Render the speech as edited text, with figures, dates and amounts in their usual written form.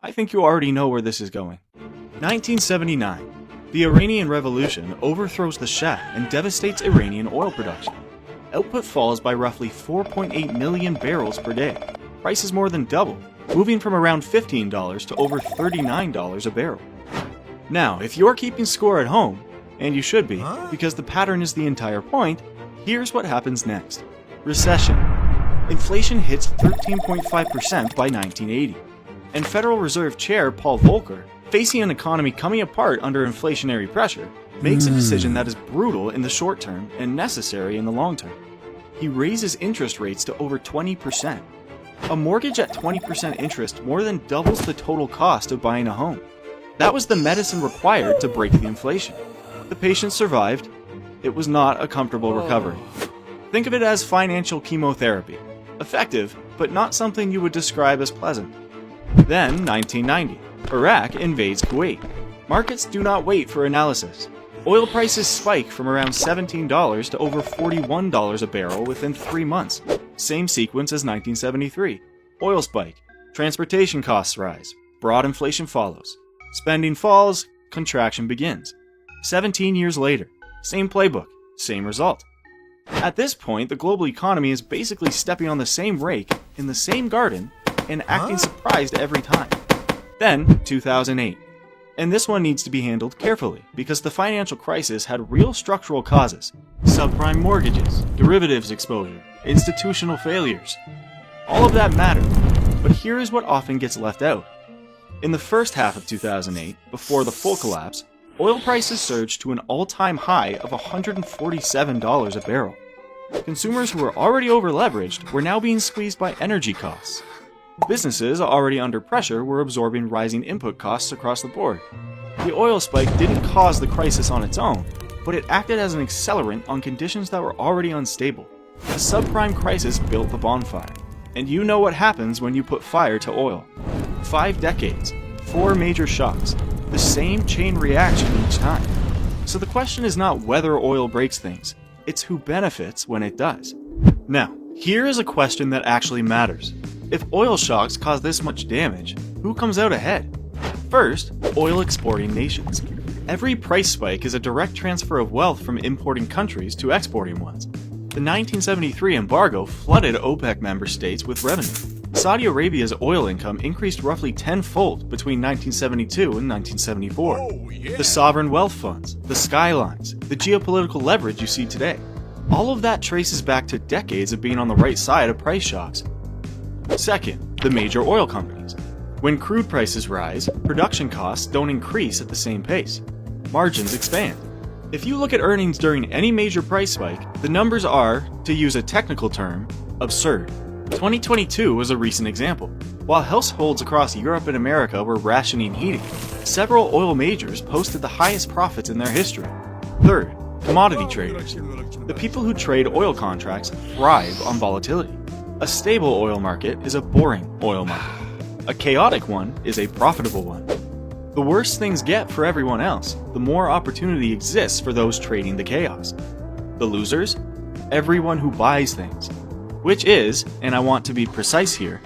I think you already know where this is going. 1979. The Iranian Revolution overthrows the Shah and devastates Iranian oil production. Output falls by roughly 4.8 million barrels per day. Prices more than double, moving from around $15 to over $39 a barrel. Now, if you're keeping score at home, and you should be, because the pattern is the entire point, here's what happens next. Recession. Inflation hits 13.5% by 1980. And Federal Reserve Chair Paul Volcker, facing an economy coming apart under inflationary pressure, makes a decision that is brutal in the short term and necessary in the long term. He raises interest rates to over 20%. A mortgage at 20% interest more than doubles the total cost of buying a home. That was the medicine required to break the inflation. The patient survived. It was not a comfortable recovery. Think of it as financial chemotherapy. Effective, but not something you would describe as pleasant. Then, 1990. Iraq invades Kuwait. Markets do not wait for analysis. Oil prices spike from around $17 to over $41 a barrel within 3 months. Same sequence as 1973. Oil spike. Transportation costs rise. Broad inflation follows. Spending falls. Contraction begins. 17 years later. Same playbook. Same result. At this point, the global economy is basically stepping on the same rake, in the same garden, and acting surprised every time. Then, 2008. And this one needs to be handled carefully, because the financial crisis had real structural causes. Subprime mortgages, derivatives exposure, institutional failures. All of that mattered, but here is what often gets left out. In the first half of 2008, before the full collapse, oil prices surged to an all-time high of $147 a barrel. Consumers who were already over-leveraged were now being squeezed by energy costs. Businesses already under pressure were absorbing rising input costs across the board. The oil spike didn't cause the crisis on its own, but it acted as an accelerant on conditions that were already unstable. The subprime crisis built the bonfire. And you know what happens when you put fire to oil. 5 decades, 4 major shocks, the same chain reaction each time. So the question is not whether oil breaks things, it's who benefits when it does. Now, here is a question that actually matters. If oil shocks cause this much damage, who comes out ahead? First, oil exporting nations. Every price spike is a direct transfer of wealth from importing countries to exporting ones. The 1973 embargo flooded OPEC member states with revenue. Saudi Arabia's oil income increased roughly tenfold between 1972 and 1974. The sovereign wealth funds, the skylines, the geopolitical leverage you see today. All of that traces back to decades of being on the right side of price shocks. Second, the major oil companies. When crude prices rise, production costs don't increase at the same pace. Margins expand. If you look at earnings during any major price spike, the numbers are, to use a technical term, absurd. 2022 was a recent example. While households across Europe and America were rationing heating, several oil majors posted the highest profits in their history. Third, commodity traders. The people who trade oil contracts thrive on volatility. A stable oil market is a boring oil market. A chaotic one is a profitable one. The worse things get for everyone else, the more opportunity exists for those trading the chaos. The losers? Everyone who buys things. Which is, and I want to be precise here,